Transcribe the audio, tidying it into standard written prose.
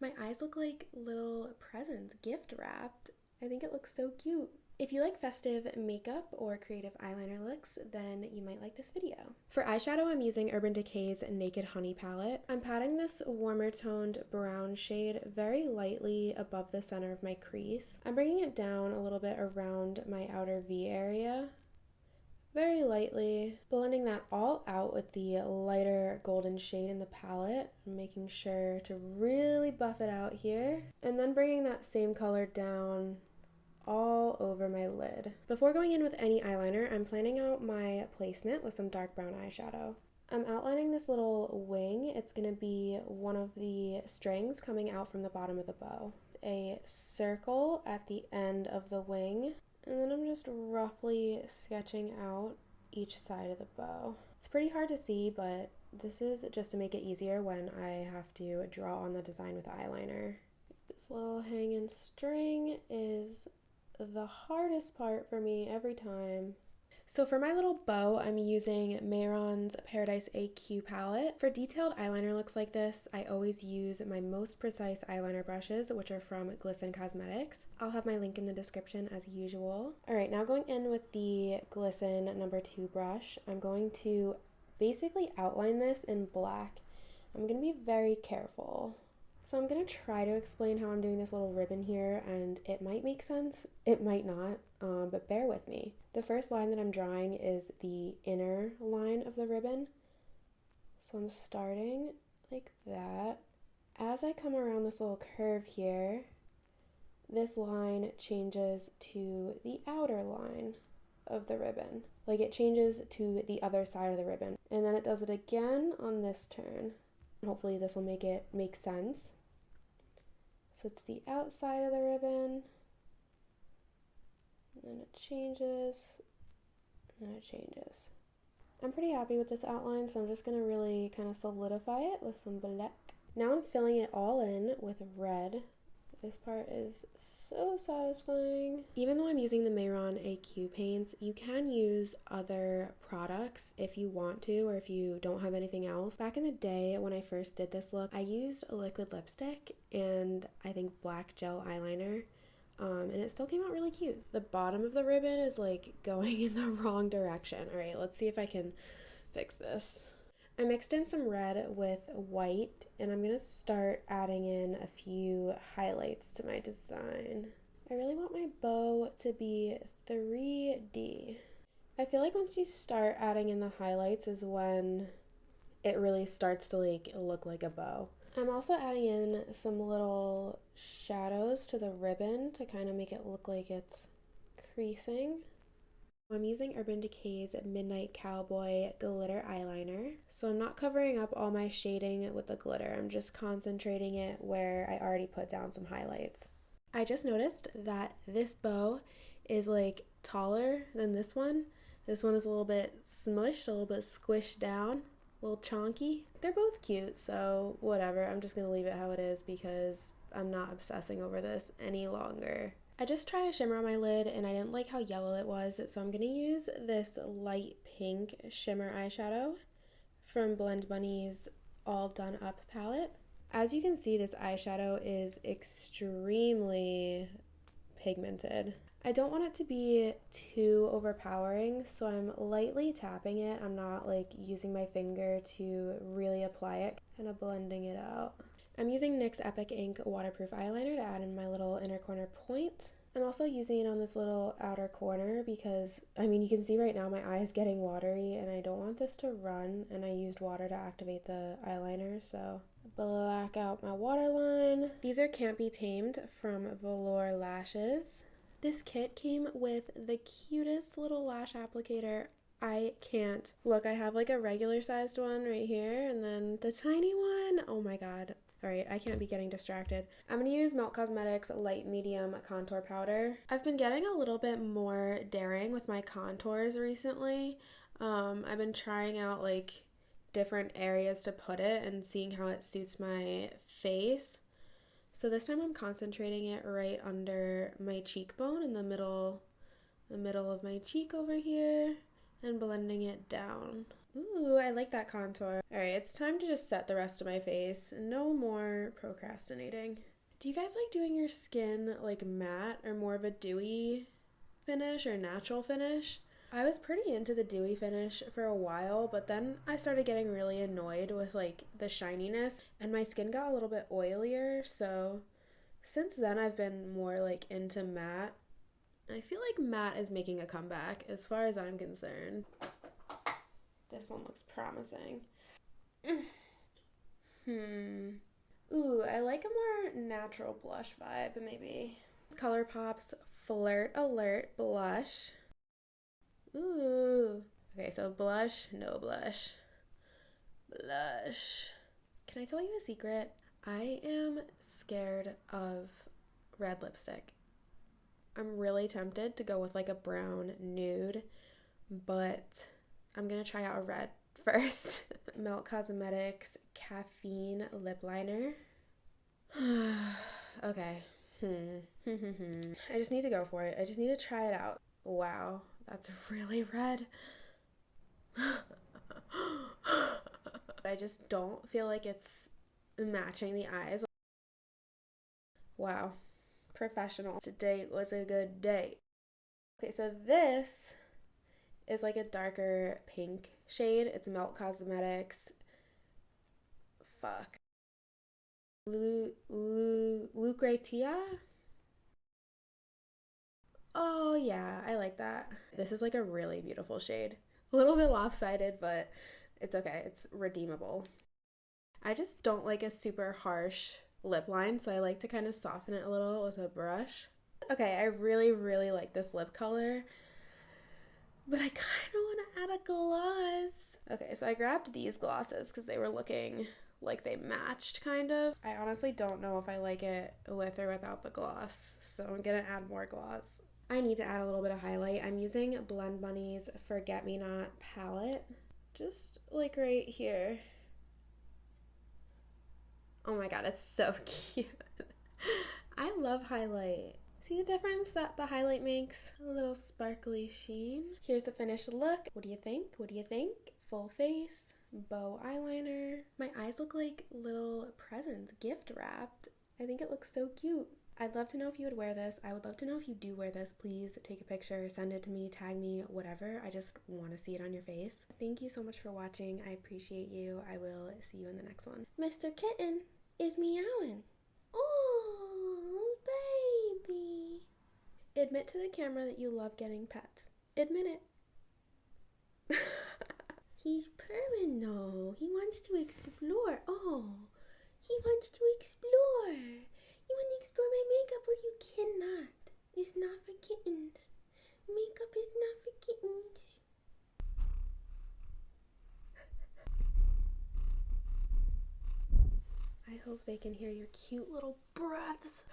My eyes look like little presents, gift wrapped. I think it looks so cute. If you like festive makeup or creative eyeliner looks, then you might like this video. For eyeshadow, I'm using Urban Decay's Naked Honey palette. I'm patting this warmer toned brown shade very lightly above the center of my crease. I'm bringing it down a little bit around my outer V area, very lightly, blending that all out with the lighter golden shade in the palette. I'm making sure to really buff it out here, and then bringing that same color down all over my lid. Before going in with any eyeliner, I'm planning out my placement with some dark brown eyeshadow. I'm outlining this little wing. It's going to be one of the strings coming out from the bottom of the bow. A circle at the end of the wing, and then I'm just roughly sketching out each side of the bow. It's pretty hard to see, but this is just to make it easier when I have to draw on the design with eyeliner. This little hanging string is the hardest part for me every time. So for my little bow, I'm using Mehron's Paradise AQ palette. For detailed eyeliner looks like this, I always use my most precise eyeliner brushes, which are from Glisten Cosmetics. I'll have my link in the description as usual. All right, now going in with the Glisten #2 brush, I'm going to basically outline this in black. I'm going to be very careful. So I'm going to try to explain how I'm doing this little ribbon here, and it might make sense, it might not, but bear with me. The first line that I'm drawing is the inner line of the ribbon. So I'm starting like that. As I come around this little curve here, this line changes to the outer line of the ribbon. Like it changes to the other side of the ribbon. And then it does it again on this turn. Hopefully this will make it make sense. So it's the outside of the ribbon, and then it changes, and then it changes. I'm pretty happy with this outline, so I'm just going to really kind of solidify it with some black. Now I'm filling it all in with red. This part is so satisfying. Even though I'm using the Mehron AQ paints, you can use other products if you want to, or if you don't have anything else. Back in the day when I first did this look, I used a liquid lipstick and I think black gel eyeliner, and it still came out really cute. The bottom of the ribbon is like going in the wrong direction. All right, let's see if I can fix this. I mixed in some red with white, and I'm going to start adding in a few highlights to my design. I really want my bow to be 3D. I feel like once you start adding in the highlights is when it really starts to like look like a bow. I'm also adding in some little shadows to the ribbon to kind of make it look like it's creasing. I'm using Urban Decay's Midnight Cowboy glitter eyeliner. So I'm not covering up all my shading with the glitter. I'm just concentrating it where I already put down some highlights. I just noticed that this bow is like taller than this one. This one is a little bit smushed, a little bit squished down, a little chonky. They're both cute, so whatever. I'm just gonna leave it how it is because I'm not obsessing over this any longer. I just tried a shimmer on my lid and I didn't like how yellow it was, so I'm going to use this light pink shimmer eyeshadow from Blend Bunny's All Done Up palette. As you can see, this eyeshadow is extremely pigmented. I don't want it to be too overpowering, so I'm lightly tapping it. I'm not like using my finger to really apply it, kind of blending it out. I'm using NYX Epic Ink waterproof eyeliner to add in my little inner corner point. I'm also using it on this little outer corner because, I mean, you can see right now my eye is getting watery and I don't want this to run, and I used water to activate the eyeliner, so black out my waterline. These are Can't Be Tamed from Velour lashes. This kit came with the cutest little lash applicator. I can't. Look, I have like a regular sized one right here and then the tiny one. Oh my god. All right, I can't be getting distracted. I'm going to use Melt Cosmetics Light Medium Contour Powder. I've been getting a little bit more daring with my contours recently. I've been trying out like different areas to put it and seeing how it suits my face. So this time I'm concentrating it right under my cheekbone in the middle of my cheek over here, and blending it down. Ooh, I like that contour. All right, it's time to just set the rest of my face. No more procrastinating. Do you guys like doing your skin like matte or more of a dewy finish or natural finish? I was pretty into the dewy finish for a while, but then I started getting really annoyed with like the shininess and my skin got a little bit oilier, so since then I've been more like into matte. I feel like matte is making a comeback as far as I'm concerned. This one looks promising. Ooh, I like a more natural blush vibe, maybe. Colourpop's Flirt Alert blush. Ooh. Okay, so blush, no blush. Blush. Can I tell you a secret? I am scared of red lipstick. I'm really tempted to go with like a brown nude, but I'm gonna try out a red first. Melt Cosmetics Caffeine Lip Liner. Okay. I just need to go for it. I just need to try it out. Wow, that's really red. I just don't feel like it's matching the eyes. Wow. Professional. Today was a good day. Okay, so this is like a darker pink shade. It's Melt Cosmetics. Fuck. Lucretia? Oh yeah, I like that. This is like a really beautiful shade. A little bit lopsided, but it's okay. It's redeemable. I just don't like a super harsh lip line, so I like to kind of soften it a little with a brush. Okay, I really like this lip color, but I kind of want to add a gloss. Okay, so I grabbed these glosses because they were looking like they matched, kind of. I honestly don't know if I like it with or without the gloss, so I'm gonna add more gloss. I need to add a little bit of highlight. I'm using Blend Bunny's Forget Me Not palette, just like right here. Oh my god, it's so cute. I love highlight. See the difference that the highlight makes? A little sparkly sheen. Here's the finished look. What do you think? What do you think? Full face, bow eyeliner. My eyes look like little presents, gift wrapped. I think it looks so cute. I'd love to know if you would wear this. I would love to know if you do wear this. Please take a picture, send it to me, tag me, whatever. I just want to see it on your face. Thank you so much for watching. I appreciate you. I will see you in the next one. Mr. Kitten is meowing. Oh, baby. Admit to the camera that you love getting pets. Admit it. He's purring though. He wants to explore. Oh, he wants to explore. You want to explore my makeup? Well, you cannot. It's not for kittens. Makeup is not for kittens. I hope they can hear your cute little breaths.